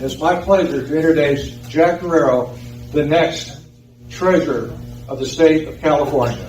it's my pleasure to introduce Jack Guerrero, the next Treasurer of the state of California.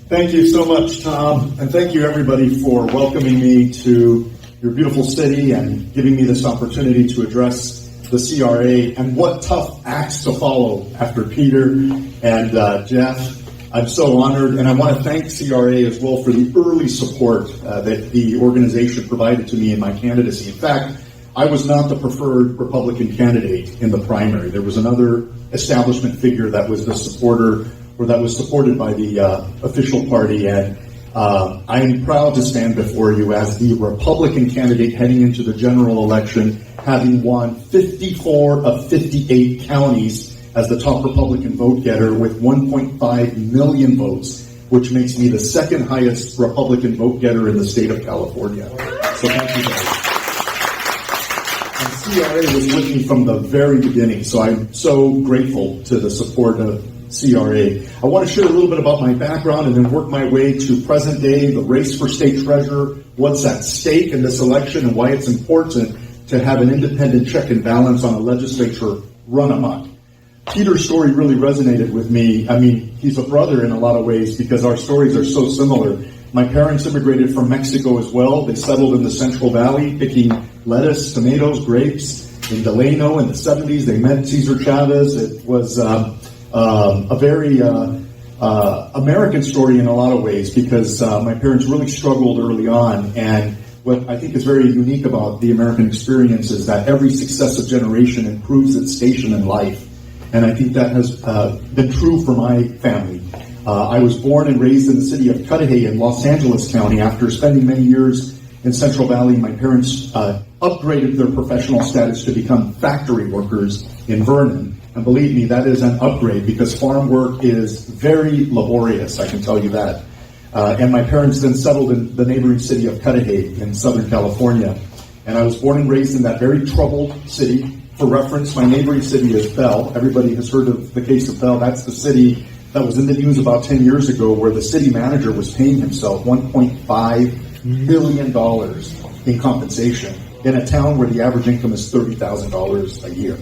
Thank you so much, Tom, and thank you everybody for welcoming me to your beautiful city and giving me this opportunity to address the CRA and what tough acts to follow after Peter and Jeff. I'm so honored, and I want to thank CRA as well for the early support that the organization provided to me in my candidacy. In fact, I was not the preferred Republican candidate in the primary. There was another establishment figure that was the supporter, or that was supported by the official party, and I am proud to stand before you as the Republican candidate heading into the general election, having won 54 of 58 counties as the top Republican vote getter with 1.5 million votes, which makes me the second highest Republican vote getter in the state of California. So thank you guys. And CRA was with me from the very beginning, so I'm so grateful to the support of CRA. I want to share a little bit about my background and then work my way to present day, the race for state treasurer, what's at stake in this election, and why it's important to have an independent check and balance on a legislature run amok. Peter's story really resonated with me. I mean, he's a brother in a lot of ways because our stories are so similar. My parents immigrated from Mexico as well. They settled in the Central Valley, picking lettuce, tomatoes, grapes. In Delano in the 70s, they met Cesar Chavez. It was a very American story in a lot of ways because my parents really struggled early on, and what I think is very unique about the American experience is that every successive generation improves its station in life, and I think that has been true for my family. I was born and raised in the city of Cudahy in Los Angeles County. After spending many years in Central Valley, my parents upgraded their professional status to become factory workers in Vernon. And believe me, that is an upgrade because farm work is very laborious, I can tell you that. And my parents then settled in the neighboring city of Cudahy in Southern California. And I was born and raised in that very troubled city. For reference, my neighboring city is Bell. Everybody has heard of the case of Bell. That's the city that was in the news about 10 years ago where the city manager was paying himself $1.5 million in compensation in a town where the average income is $30,000 a year.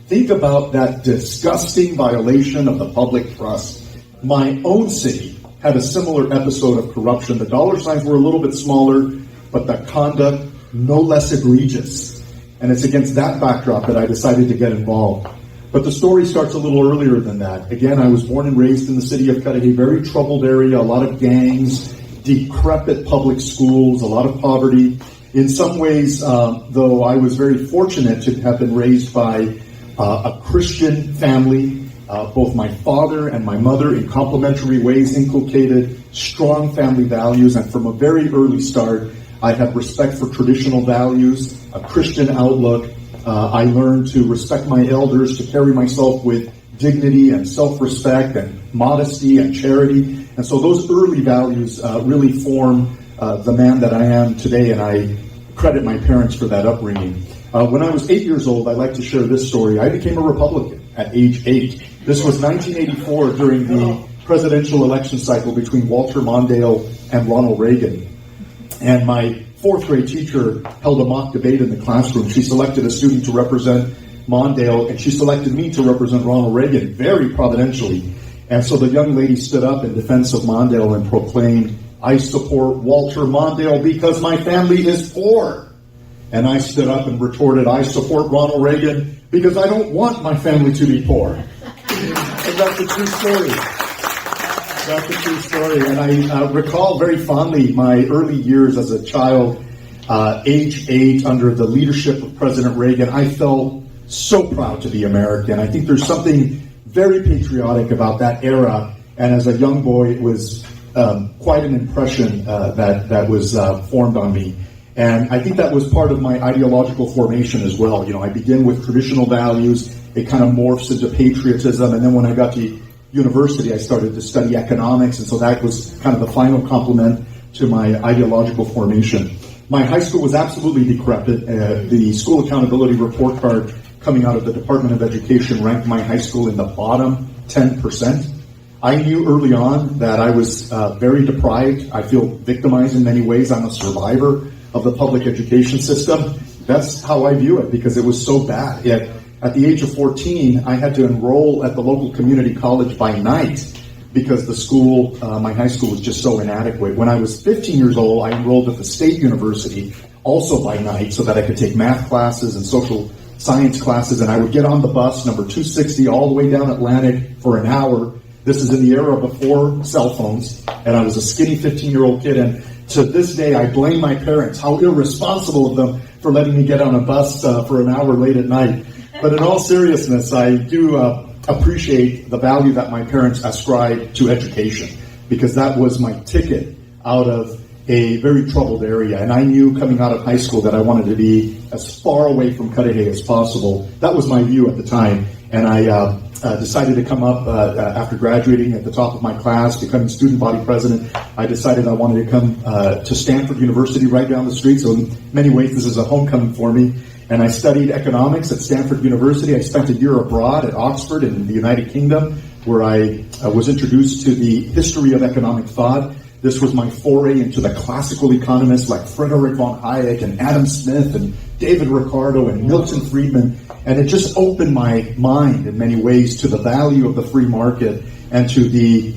Think about that disgusting violation of the public trust. My own city had a similar episode of corruption. The dollar signs were a little bit smaller, but the conduct no less egregious. And it's against that backdrop that I decided to get involved. But the story starts a little earlier than that. Again, I was born and raised in the city of Cudahy, very troubled area, a lot of gangs, decrepit public schools, a lot of poverty. In some ways, though, I was very fortunate to have been raised by a Christian family. Both my father and my mother, in complementary ways, inculcated strong family values. And from a very early start, I had respect for traditional values, a Christian outlook. I learned to respect my elders, to carry myself with dignity and self-respect and modesty and charity. And so those early values really form the man that I am today, and I credit my parents for that upbringing. When I was 8 years old, I like to share this story. I became a Republican at age 8. This was 1984 during the presidential election cycle between Walter Mondale and Ronald Reagan. And my fourth grade teacher held a mock debate in the classroom. She selected a student to represent Mondale, and she selected me to represent Ronald Reagan, very providentially. And so the young lady stood up in defense of Mondale and proclaimed, "I support Walter Mondale because my family is poor." And I stood up and retorted, "I support Ronald Reagan because I don't want my family to be poor." And that's a true story. That's a true story. And I recall very fondly my early years as a child, age 8, under the leadership of President Reagan. I felt so proud to be American. I think there's something very patriotic about that era. And as a young boy, it was quite an impression that was formed on me. And I think that was part of my ideological formation as well. You know, I begin with traditional values. It kind of morphs into patriotism. And then when I got to university, I started to study economics. And so that was kind of the final complement to my ideological formation. My high school was absolutely decrepit. The school accountability report card coming out of the Department of Education ranked my high school in the bottom 10%. I knew early on that I was very deprived. I feel victimized in many ways. I'm a survivor of the public education system. That's how I view it, because it was so bad. Yet, at the age of 14, I had to enroll at the local community college by night because the school, my high school, was just so inadequate. When I was 15 years old, I enrolled at the state university, also by night, so that I could take math classes and social science classes, and I would get on the bus, number 260, all the way down Atlantic for an hour. This is in the era before cell phones, and I was a skinny 15-year-old kid, and to this day, I blame my parents, how irresponsible of them for letting me get on a bus for an hour late at night. But in all seriousness, I do appreciate the value that my parents ascribed to education, because that was my ticket out of a very troubled area. And I knew coming out of high school that I wanted to be as far away from Cudahy as possible. That was my view at the time. And I decided to come up after graduating at the top of my class, becoming student body president. I decided I wanted to come to Stanford University right down the street. So in many ways, this is a homecoming for me. And I studied economics at Stanford University. I spent a year abroad at Oxford in the United Kingdom, where I was introduced to the history of economic thought. This was my foray into the classical economists like Frederick von Hayek and Adam Smith and David Ricardo and Milton Friedman. And it just opened my mind in many ways to the value of the free market and to the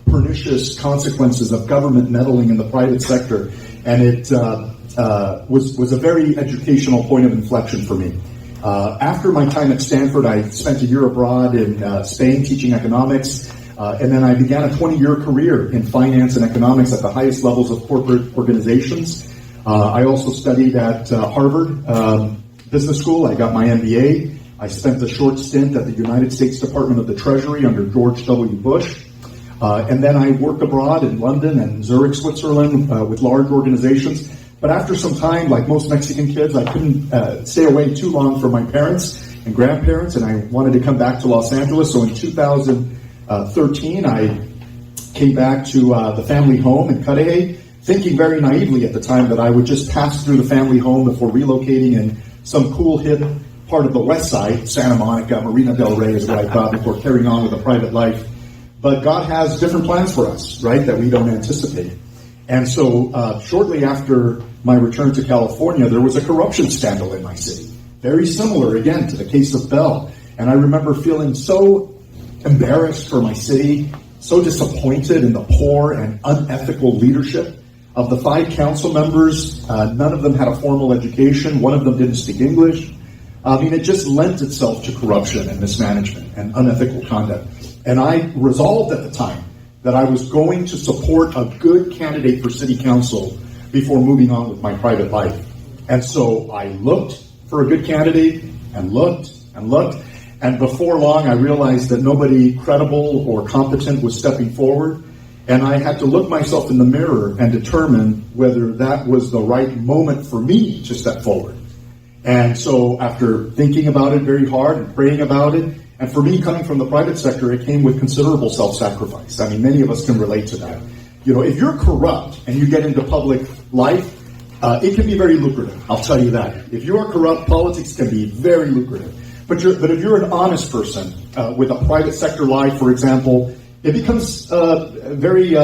pernicious consequences of government meddling in the private sector. And it was a very educational point of inflection for me. After my time at Stanford, I spent a year abroad in Spain teaching economics, and then I began a 20-year career in finance and economics at the highest levels of corporate organizations. I also studied at Harvard Business School. I got my MBA. I spent a short stint at the United States Department of the Treasury under George W. Bush. And then I worked abroad in London and Zurich, Switzerland, with large organizations. But after some time, like most Mexican kids, I couldn't stay away too long from my parents and grandparents, and I wanted to come back to Los Angeles. So in 2013, I came back to the family home in Cudahy, thinking very naively at the time that I would just pass through the family home before relocating in some cool, hip part of the west side, Santa Monica, Marina del Rey is what I thought, before carrying on with a private life. But God has different plans for us, right, that we don't anticipate. And so shortly after my return to California, there was a corruption scandal in my city. Very similar, again, to the case of Bell. And I remember feeling so embarrassed for my city, so disappointed in the poor and unethical leadership of the 5 council members. None of them had a formal education. One of them didn't speak English. I mean, it just lent itself to corruption and mismanagement and unethical conduct. And I resolved at the time that I was going to support a good candidate for city council before moving on with my private life. And so I looked for a good candidate and looked, and before long I realized that nobody credible or competent was stepping forward, and I had to look myself in the mirror and determine whether that was the right moment for me to step forward. And so after thinking about it very hard and praying about it, and for me, coming from the private sector, it came with considerable self-sacrifice. I mean, many of us can relate to that. You know, if you're corrupt and you get into public life, it can be very lucrative. I'll tell you that. If you are corrupt, politics can be very lucrative. But if you're an honest person with a private sector life, for example, it becomes very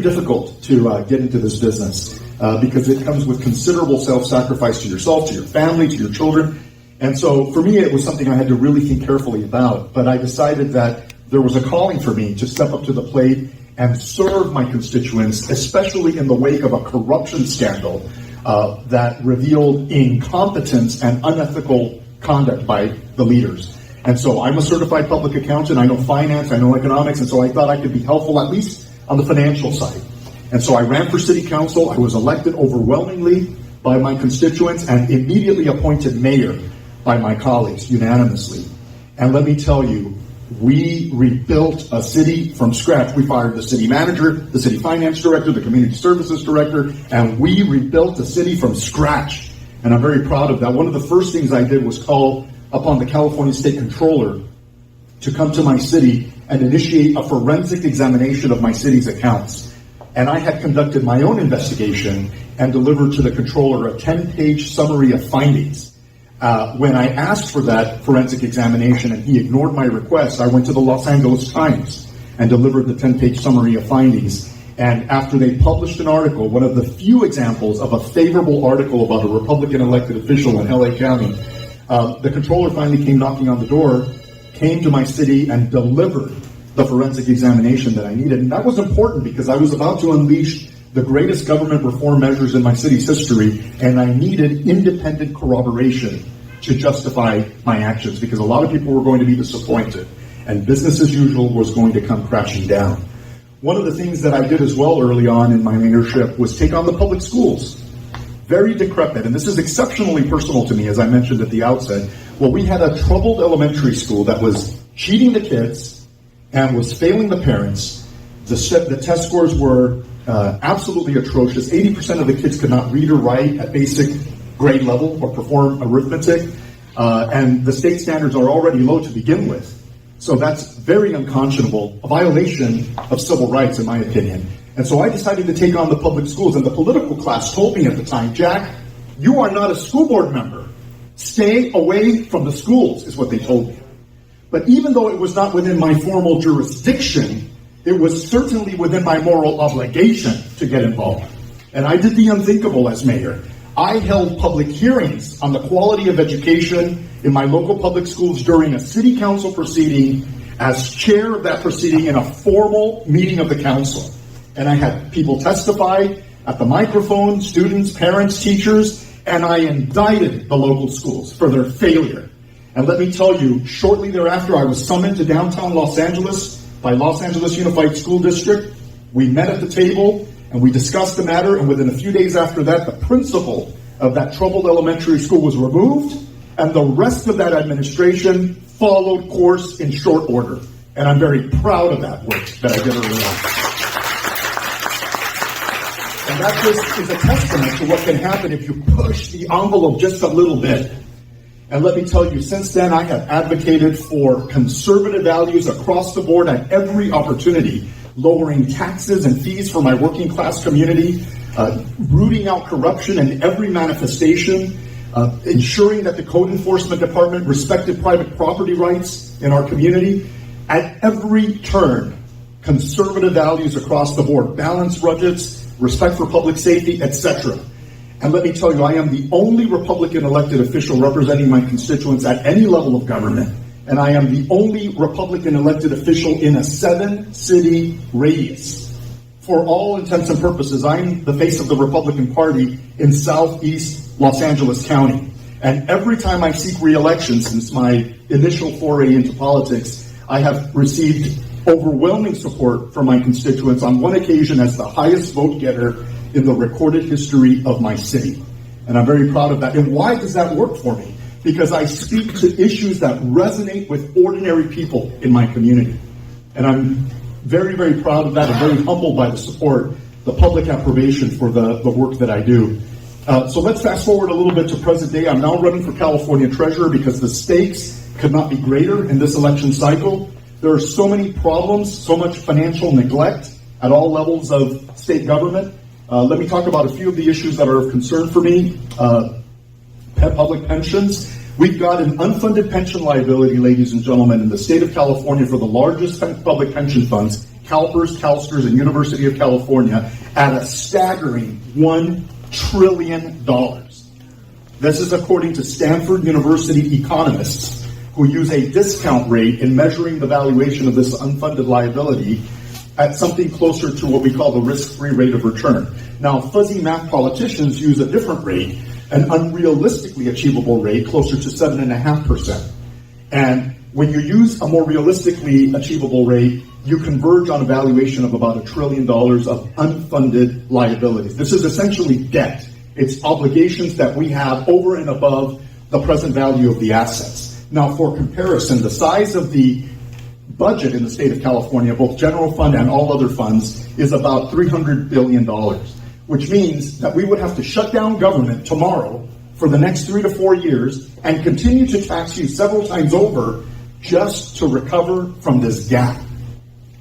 difficult to get into this business because it comes with considerable self-sacrifice to yourself, to your family, to your children. And so for me, it was something I had to really think carefully about. But I decided that there was a calling for me to step up to the plate and serve my constituents, especially in the wake of a corruption scandal that revealed incompetence and unethical conduct by the leaders. And so I'm a certified public accountant. I know finance, I know economics, and so I thought I could be helpful, at least on the financial side. And so I ran for city council. I was elected overwhelmingly by my constituents and immediately appointed mayor by my colleagues unanimously. And let me tell you, we rebuilt a city from scratch. We fired the city manager, the city finance director, the community services director, and we rebuilt the city from scratch. And I'm very proud of that. One of the first things I did was call upon the California State Controller to come to my city and initiate a forensic examination of my city's accounts. And I had conducted my own investigation and delivered to the controller a 10-page summary of findings. When I asked for that forensic examination and he ignored my request, I went to the Los Angeles Times and delivered the 10-page summary of findings. And after they published an article, one of the few examples of a favorable article about a Republican elected official in LA County, the controller finally came knocking on the door, came to my city and delivered the forensic examination that I needed. And that was important because I was about to unleash the greatest government reform measures in my city's history, and I needed independent corroboration to justify my actions because a lot of people were going to be disappointed and business as usual was going to come crashing down. One of the things that I did as well early on in my leadership was take on the public schools. Very decrepit, and this is exceptionally personal to me, as I mentioned at the outset. Well, we had a troubled elementary school that was cheating the kids and was failing the parents. The test scores were absolutely atrocious. 80% of the kids could not read or write at basic grade level or perform arithmetic, and the state standards are already low to begin with. So that's very unconscionable, a violation of civil rights, in my opinion. And so I decided to take on the public schools, and the political class told me at the time, Jack, you are not a school board member. Stay away from the schools, is what they told me. But even though it was not within my formal jurisdiction, it was certainly within my moral obligation to get involved. And I did the unthinkable as mayor. I held public hearings on the quality of education in my local public schools during a city council proceeding as chair of that proceeding in a formal meeting of the council. And I had people testify at the microphone, students, parents, teachers, and I indicted the local schools for their failure. And let me tell you, shortly thereafter, I was summoned to downtown Los Angeles by Los Angeles Unified School District. We met at the table and we discussed the matter, and within a few days after that, the principal of that troubled elementary school was removed, and the rest of that administration followed course in short order. And I'm very proud of that work that I did early on. And that just is a testament to what can happen if you push the envelope just a little bit. And let me tell you, since then, I have advocated for conservative values across the board at every opportunity, lowering taxes and fees for my working class community, rooting out corruption in every manifestation, ensuring that the code enforcement department respected private property rights in our community. At every turn, conservative values across the board, balanced budgets, respect for public safety, etc. And let me tell you, I am the only Republican elected official representing my constituents at any level of government. And I am the only Republican elected official in a 7-city radius. For all intents and purposes, I'm the face of the Republican Party in Southeast Los Angeles County. And every time I seek re-election since my initial foray into politics, I have received overwhelming support from my constituents, on one occasion as the highest vote getter in the recorded history of my city. And I'm very proud of that. And why does that work for me? Because I speak to issues that resonate with ordinary people in my community. And I'm very, very proud of that and very humbled by the support, the public approbation for the work that I do. So let's fast forward a little bit to present day. I'm now running for California Treasurer because the stakes could not be greater in this election cycle. There are so many problems, so much financial neglect at all levels of state government. Let me talk about a few of the issues that are of concern for me. Public pensions. We've got an unfunded pension liability, ladies and gentlemen, in the state of California for the largest public pension funds, CalPERS, CalSTRS, and University of California, at a staggering $1 trillion. This is according to Stanford University economists who use a discount rate in measuring the valuation of this unfunded liability at something closer to what we call the risk-free rate of return. Now, fuzzy math politicians use a different rate, an unrealistically achievable rate closer to 7.5%. And when you use a more realistically achievable rate, you converge on a valuation of about $1 trillion of unfunded liabilities. This is essentially debt. It's obligations that we have over and above the present value of the assets. Now, for comparison, the size of the budget in the state of California, both general fund and all other funds, is about $300 billion, which means that we would have to shut down government tomorrow for the next 3 to 4 years and continue to tax you several times over just to recover from this gap.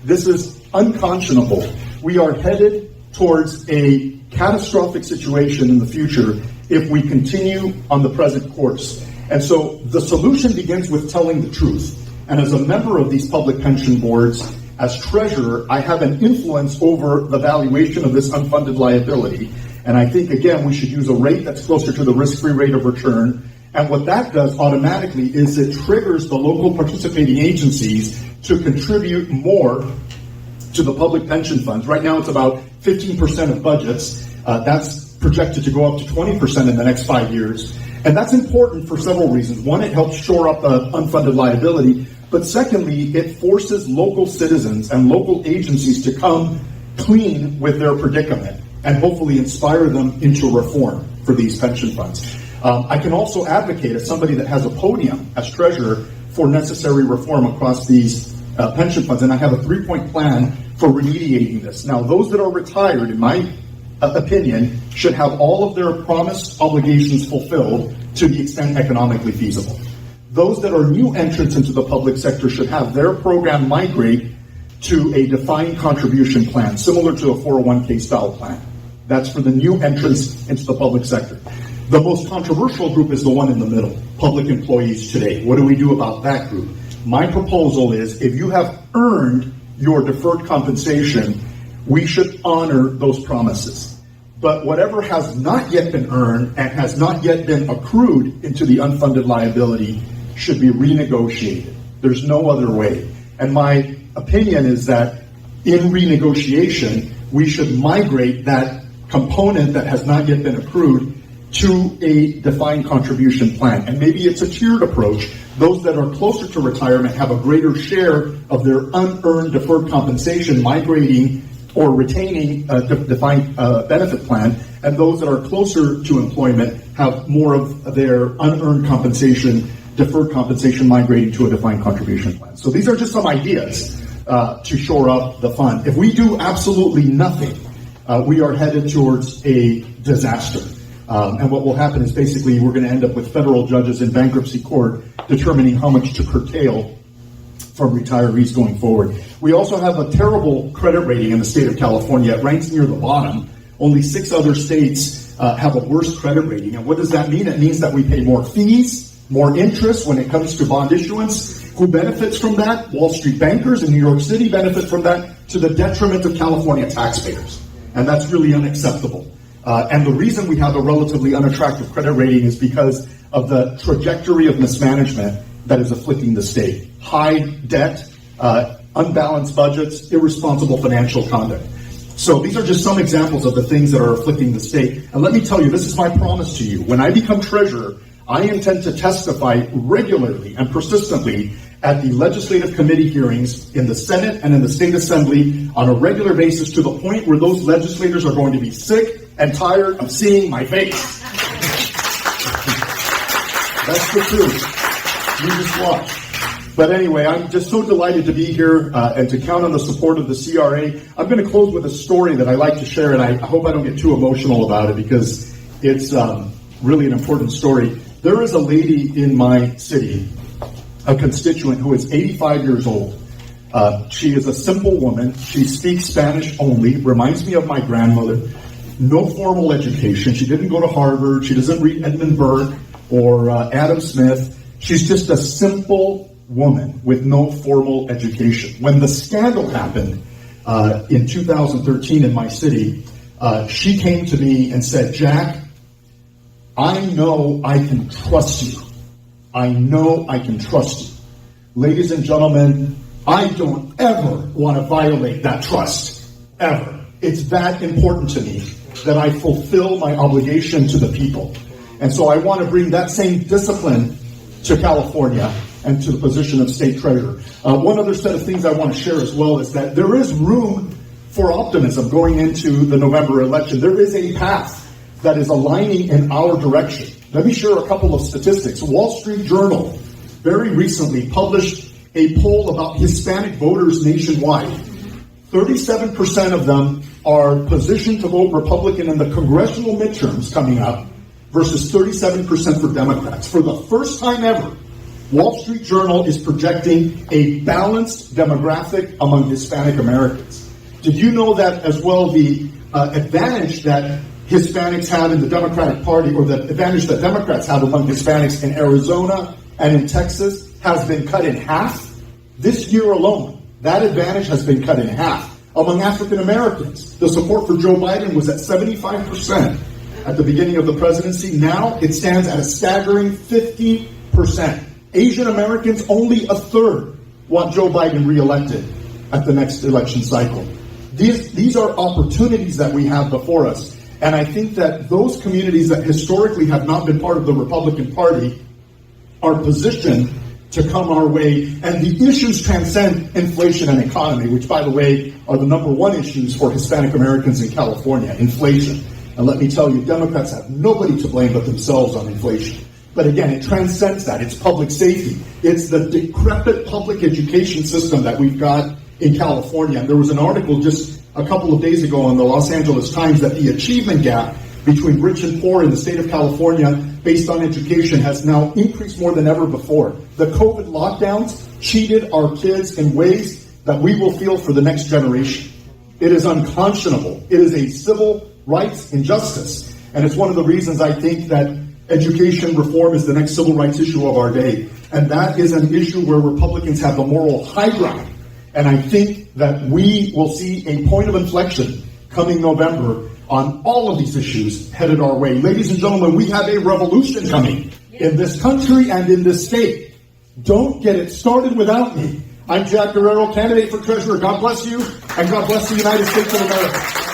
This is unconscionable. We are headed towards a catastrophic situation in the future if we continue on the present course. And so the solution begins with telling the truth. And as a member of these public pension boards, as treasurer, I have an influence over the valuation of this unfunded liability. And I think, again, we should use a rate that's closer to the risk-free rate of return. And what that does automatically is it triggers the local participating agencies to contribute more to the public pension funds. Right now, it's about 15% of budgets. That's projected to go up to 20% in the next 5 years. And that's important for several reasons. One, it helps shore up the unfunded liability. But secondly, it forces local citizens and local agencies to come clean with their predicament and hopefully inspire them into reform for these pension funds. I can also advocate, as somebody that has a podium as treasurer, for necessary reform across these pension funds. And I have a 3-point plan for remediating this. Now, those that are retired, in my opinion, should have all of their promised obligations fulfilled to the extent economically feasible. Those that are new entrants into the public sector should have their program migrate to a defined contribution plan, similar to a 401k style plan. That's for the new entrants into the public sector. The most controversial group is the one in the middle, public employees today. What do we do about that group? My proposal is, if you have earned your deferred compensation, we should honor those promises. But whatever has not yet been earned and has not yet been accrued into the unfunded liability should be renegotiated. There's no other way. And my opinion is that in renegotiation, we should migrate that component that has not yet been accrued to a defined contribution plan. And maybe it's a tiered approach. Those that are closer to retirement have a greater share of their unearned deferred compensation migrating or retaining a defined benefit plan, and those that are closer to employment have more of their unearned compensation, deferred compensation migrating to a defined contribution plan. So these are just some ideas to shore up the fund. If we do absolutely nothing, we are headed towards a disaster. And what will happen is basically we're going to end up with federal judges in bankruptcy court determining how much to curtail from retirees going forward. We also have a terrible credit rating in the state of California. It ranks near the bottom. Only 6 other states have a worse credit rating. And what does that mean? It means that we pay more fees, more interest when it comes to bond issuance. Who benefits from that? Wall Street bankers in New York City benefit from that to the detriment of California taxpayers. And that's really unacceptable. And the reason we have a relatively unattractive credit rating is because of the trajectory of mismanagement that is afflicting the state. High debt, unbalanced budgets, irresponsible financial conduct. So these are just some examples of the things that are afflicting the state. And let me tell you, this is my promise to you. When I become treasurer, I intend to testify regularly and persistently at the legislative committee hearings in the Senate and in the State Assembly on a regular basis, to the point where those legislators are going to be sick and tired of seeing my face. That's the truth. You just watch. But anyway, I'm just so delighted to be here and to count on the support of the CRA. I'm going to close with a story that I like to share, and I hope I don't get too emotional about it because it's really an important story. There is a lady in my city, a constituent, who is 85 years old. She is a simple woman. She speaks Spanish only, reminds me of my grandmother. No formal education. She didn't go to Harvard. She doesn't read Edmund Burke or Adam Smith. She's just a simple woman with no formal education. When the scandal happened in 2013 in my city, she came to me and said, "Jack, I know I can trust you. I know I can trust you." Ladies and gentlemen, I don't ever want to violate that trust, ever. It's that important to me that I fulfill my obligation to the people. And so I want to bring that same discipline to California and to the position of state treasurer. One other set of things I want to share as well is that there is room for optimism going into the November election. There is a path that is aligning in our direction. Let me share a couple of statistics. Wall Street Journal very recently published a poll about Hispanic voters nationwide. 37% of them are positioned to vote Republican in the congressional midterms coming up versus 37% for Democrats. For the first time ever, Wall Street Journal is projecting a balanced demographic among Hispanic Americans. Did you know that as well, the advantage that Hispanics have in the Democratic Party, or the advantage that Democrats have among Hispanics in Arizona and in Texas, has been cut in half. This year alone, that advantage has been cut in half. Among African Americans, the support for Joe Biden was at 75% at the beginning of the presidency. Now it stands at a staggering 50%. Asian Americans, only a third want Joe Biden reelected at the next election cycle. These are opportunities that we have before us. And I think that those communities that historically have not been part of the Republican Party are positioned to come our way. And the issues transcend inflation and economy, which, by the way, are the number one issues for Hispanic Americans in California, inflation. And let me tell you, Democrats have nobody to blame but themselves on inflation. But again, it transcends that. It's public safety. It's the decrepit public education system that we've got in California. And there was an article just a couple of days ago in the Los Angeles Times that the achievement gap between rich and poor in the state of California based on education has now increased more than ever before. The COVID lockdowns cheated our kids in ways that we will feel for the next generation. It is unconscionable. It is a civil rights injustice. And it's one of the reasons I think that education reform is the next civil rights issue of our day. And that is an issue where Republicans have the moral high ground. And I think that we will see a point of inflection coming November on all of these issues headed our way. Ladies and gentlemen, we have a revolution coming in this country and in this state. Don't get it started without me. I'm Jack Guerrero, candidate for treasurer. God bless you, and God bless the United States of America.